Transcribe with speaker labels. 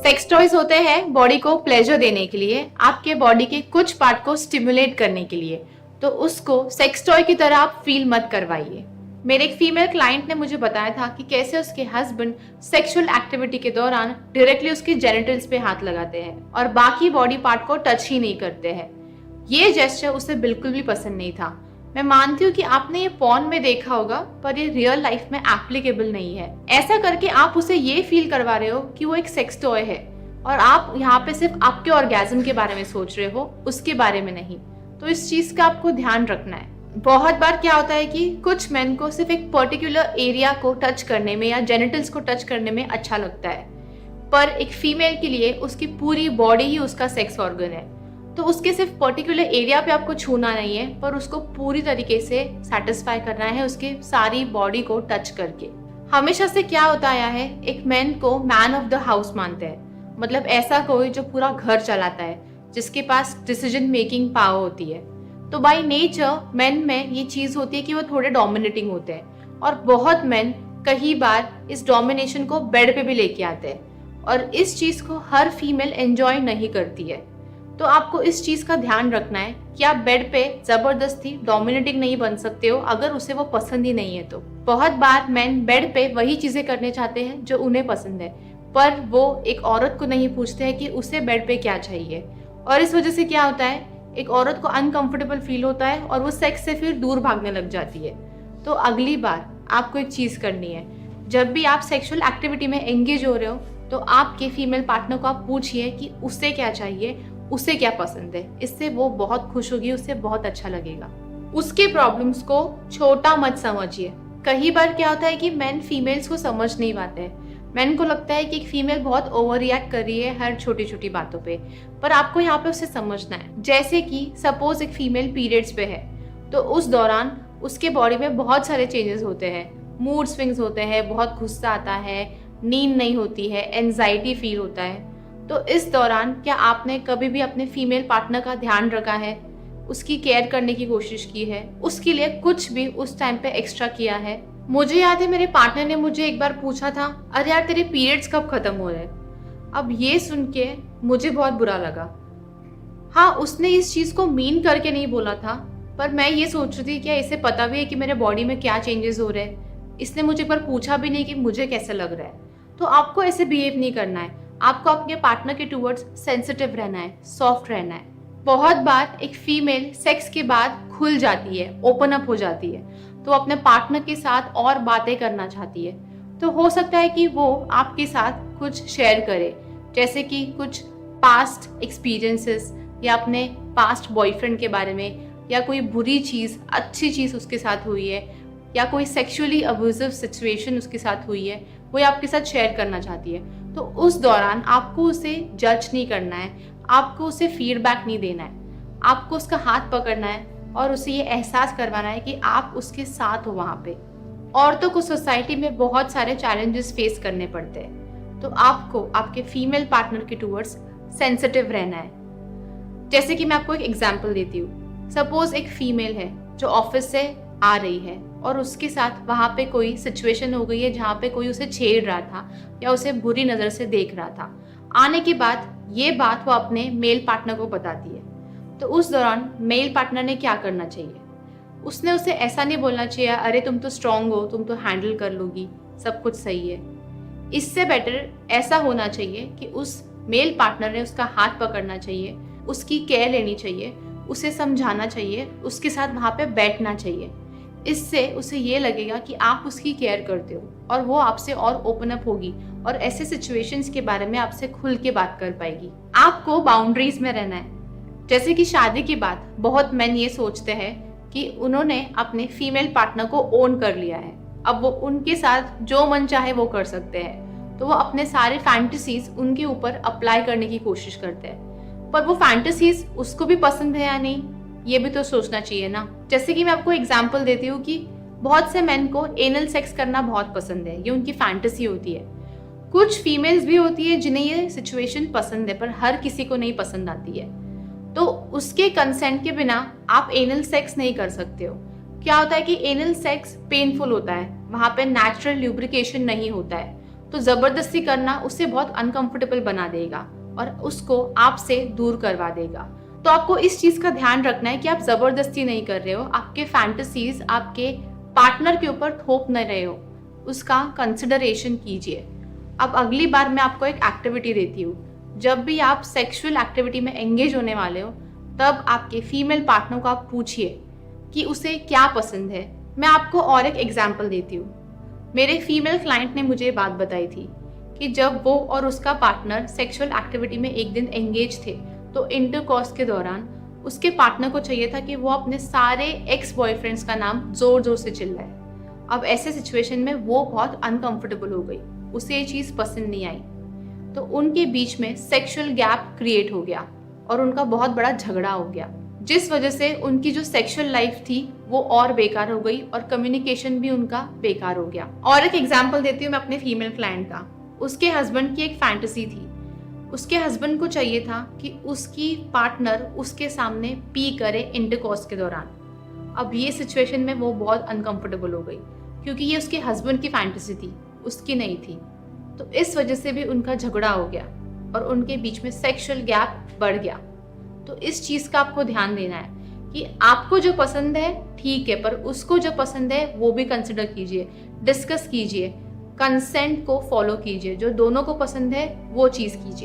Speaker 1: Sex toys होते हैं body को प्लेजर देने के लिए, आपके बॉडी के कुछ पार्ट को स्टिमुलेट करने के लिए। तो उसको सेक्स टॉय की तरह आप फील मत करवाइए। मेरे एक फीमेल क्लाइंट ने मुझे बताया था कि कैसे उसके हस्बैंड सेक्सुअल एक्टिविटी के दौरान डायरेक्टली उसके जेनिटल्स पे हाथ लगाते हैं और बाकी बॉडी पार्ट को टच ही नहीं करते हैं। ये जेस्चर उसे बिल्कुल भी पसंद नहीं था। मैं मानती हूँ कि आपने ये पॉर्न में देखा होगा, पर ये रियल लाइफ में एप्लीकेबल नहीं है। ऐसा करके आप उसे ये फील करवा रहे हो कि वो एक सेक्स टॉय है और आप यहाँ पे सिर्फ आपके ऑर्गेज्म के बारे में सोच रहे हो, उसके बारे में नहीं। तो इस चीज का आपको ध्यान रखना है। बहुत बार क्या होता है कि कुछ मेन को सिर्फ एक पर्टिकुलर एरिया को टच करने में या जेनिटल्स को टच करने में अच्छा लगता है, पर एक फीमेल के लिए उसकी पूरी बॉडी ही उसका सेक्स ऑर्गन है। तो उसके सिर्फ पर्टिकुलर एरिया पे आपको छूना नहीं है, पर उसको पूरी तरीके से सेटिस्फाई करना है उसके सारी बॉडी को टच करके। हमेशा से क्या होता आया है, एक मैन को मैन ऑफ द हाउस मानते हैं, मतलब ऐसा कोई जो पूरा घर चलाता है, जिसके पास डिसीजन मेकिंग पावर होती है। तो बाय नेचर मेन में ये चीज होती है कि वो थोड़े डोमिनेटिंग होते हैं, और बहुत मेन कई बार इस डोमिनेशन को बेड पे भी लेके आते हैं, और इस चीज को हर फीमेल एंजॉय नहीं करती है। तो आपको इस चीज का ध्यान रखना है कि आप बेड पे जबरदस्ती डोमिनेटिंग नहीं बन सकते हो अगर उसे वो पसंद ही नहीं है। तो बहुत बार मेन बेड पे वही चीजें करने चाहते हैं जो उन्हें पसंद है, पर वो एक औरत को नहीं पूछते हैं कि उसे बेड पे क्या चाहिए, और इस वजह से क्या होता है, एक औरत को अनकंफर्टेबल फील होता है और वो सेक्स से फिर दूर भागने लग जाती है। तो अगली बार आपको एक चीज करनी है, जब भी आप सेक्सुअल एक्टिविटी में एंगेज हो रहे हो तो आपके फीमेल पार्टनर को आप पूछिए कि उसे क्या चाहिए, उसे क्या पसंद है। इससे वो बहुत खुश होगी, उससे बहुत अच्छा लगेगा। उसके प्रॉब्लम्स को छोटा मत समझिए। कई बार क्या होता है कि मेन फीमेल्स को समझ नहीं पाते हैं। मेन को लगता है कि एक फीमेल बहुत ओवर रिएक्ट कर रही है हर छोटी छोटी बातों पे, पर आपको यहाँ पे उसे समझना है। जैसे कि सपोज एक फीमेल पीरियड्स पे है, तो उस दौरान उसके बॉडी में बहुत सारे चेंजेस होते हैं, मूड स्विंग्स होते हैं, बहुत गुस्सा आता है, नींद नहीं होती है, एंजाइटी फील होता है। तो इस दौरान क्या आपने कभी भी अपने फीमेल पार्टनर का ध्यान रखा है, उसकी केयर करने की कोशिश की है, उसके लिए कुछ भी उस टाइम पे एक्स्ट्रा किया है? मुझे याद है मेरे पार्टनर ने मुझे एक बार पूछा था, अरे यार तेरे पीरियड्स कब खत्म हो रहे? अब ये सुन के मुझे बहुत बुरा लगा। हाँ, उसने इस चीज को मीन करके नहीं बोला था, पर मैं ये सोच रही थी क्या इसे पता भी है कि मेरे बॉडी में क्या चेंजेस हो रहे हैं। इसने मुझे एक बार पूछा भी नहीं कि मुझे कैसा लग रहा है। तो आपको ऐसे बिहेव नहीं करना है। आपको अपने पार्टनर के टूवर्ड्स सेंसिटिव रहना है, सॉफ्ट रहना है। बहुत बार एक फीमेल सेक्स के बाद खुल जाती है, ओपन अप हो जाती है, तो अपने पार्टनर के साथ और बातें करना चाहती है। तो हो सकता है कि वो आपके साथ कुछ शेयर करे, जैसे कि कुछ पास्ट एक्सपीरियंसेस या अपने पास्ट बॉयफ्रेंड के बारे में, या कोई बुरी चीज़ अच्छी चीज़ उसके साथ हुई है, या कोई सेक्सुअली अब्यूजिव सिचुएशन उसके साथ हुई है, वो आपके साथ शेयर करना चाहती है। तो उस दौरान आपको उसे जज नहीं करना है, आपको उसे फीडबैक नहीं देना है, आपको उसका हाथ पकड़ना है और उसे ये एहसास करवाना है कि आप उसके साथ हो वहाँ पे। औरतों को सोसाइटी में बहुत सारे चैलेंजेस फेस करने पड़ते हैं, तो आपको आपके फीमेल पार्टनर के टूवर्ड्स सेंसिटिव रहना है। जैसे कि मैं आपको एक एग्जांपल देती हूँ। सपोज एक फीमेल है जो ऑफिस से आ रही है और उसके साथ वहाँ पे कोई सिचुएशन हो गई है जहाँ पे कोई उसे छेड़ रहा था या उसे बुरी नज़र से देख रहा था। आने के बाद ये बात वो अपने मेल पार्टनर को बताती है। तो उस दौरान मेल पार्टनर ने क्या करना चाहिए? उसने उसे ऐसा नहीं बोलना चाहिए, अरे तुम तो स्ट्रांग हो, तुम तो हैंडल कर लोगी, सब कुछ सही है। इससे बेटर ऐसा होना चाहिए कि उस मेल पार्टनर ने उसका हाथ पकड़ना चाहिए, उसकी केयर लेनी चाहिए, उसे समझाना चाहिए, उसके साथ वहाँ पे बैठना चाहिए। इससे उसे ये लगेगा कि आप उसकी केयर करते हो और वो आपसे और ओपन अप होगी और ऐसे सिचुएशंस के बारे में आपसे खुल के बात कर पाएगी। आपको बाउंड्रीज में रहना है। जैसे कि शादी के बाद बहुत मेन ये सोचते हैं कि उन्होंने अपने फीमेल पार्टनर को ओन कर लिया है, अब वो उनके साथ जो मन चाहे वो कर सकते हैं, तो वो अपने सारे फैंटेसीज उनके ऊपर अप्लाई करने की कोशिश करते हैं। पर वो फैंटेसीज उसको भी पसंद है या नहीं, ये भी तो सोचना चाहिए ना। जैसे कि मैं आपको एग्जांपल देती हूँ कि बहुत से मेन को एनल सेक्स करना बहुत पसंद है, ये उनकी फैंटेसी होती है। कुछ फीमेल्स भी होती है जिन्हें ये सिचुएशन पसंद है, पर हर किसी को नहीं पसंद आती है। तो उसके कंसेंट के बिना आप एनल सेक्स नहीं कर सकते हो। क्या होता है कि एनल सेक्स पेनफुल होता है, वहाँ पे नेचुरल ल्यूब्रिकेशन नहीं होता है, तो जबरदस्ती करना उसे बहुत अनकंफर्टेबल बना देगा और उसको आपसे दूर करवा देगा। तो आपको इस चीज का ध्यान रखना है कि आप जबरदस्ती नहीं कर रहे हो, आपके फैंटेसीज आपके पार्टनर के ऊपर थोप न रहे हो, उसका कंसिडरेशन कीजिए। अब अगली बार मैं आपको एक एक्टिविटी देती हूँ। जब भी आप सेक्सुअल एक्टिविटी में एंगेज होने वाले हो, तब आपके फीमेल पार्टनर को आप पूछिए कि उसे क्या पसंद है। मैं आपको और एक एग्जाम्पल देती हूँ। मेरे फीमेल क्लाइंट ने मुझे ये बात बताई थी कि जब वो और उसका पार्टनर सेक्सुअल एक्टिविटी में एक दिन एंगेज थे, तो इंटरकॉर्स के दौरान उसके पार्टनर को चाहिए था कि वो अपने सारे एक्स बॉयफ्रेंड्स का नाम जोर जोर से चिल्लाए। अब ऐसे सिचुएशन में वो बहुत अनकंफर्टेबल हो गई, उसे ये चीज़ पसंद नहीं आई, तो उनके बीच में सेक्सुअल गैप क्रिएट हो गया और उनका बहुत बड़ा झगड़ा हो गया, जिस वजह से उनकी जो सेक्सुअल लाइफ थी वो और बेकार हो गई और कम्युनिकेशन भी उनका बेकार हो गया। और एक एग्जांपल देती हूँ मैं अपने फीमेल क्लाइंट का। उसके हस्बैंड की एक फैंटेसी थी। उसके हस्बैंड को चाहिए था कि उसकी पार्टनर उसके सामने पी करे इंटरकॉर्स के दौरान। अब ये सिचुएशन में वो बहुत अनकंफर्टेबल हो गई क्योंकि ये उसके हस्बैंड की फैंटेसी थी, उसकी नहीं थी। तो इस वजह से भी उनका झगड़ा हो गया और उनके बीच में सेक्सुअल गैप बढ़ गया। तो इस चीज़ का आपको ध्यान देना है कि आपको जो पसंद है ठीक है, पर उसको जो पसंद है वो भी कंसिडर कीजिए, डिस्कस कीजिए, कंसेंट को फॉलो कीजिए, जो दोनों को पसंद है वो चीज़ कीजिए।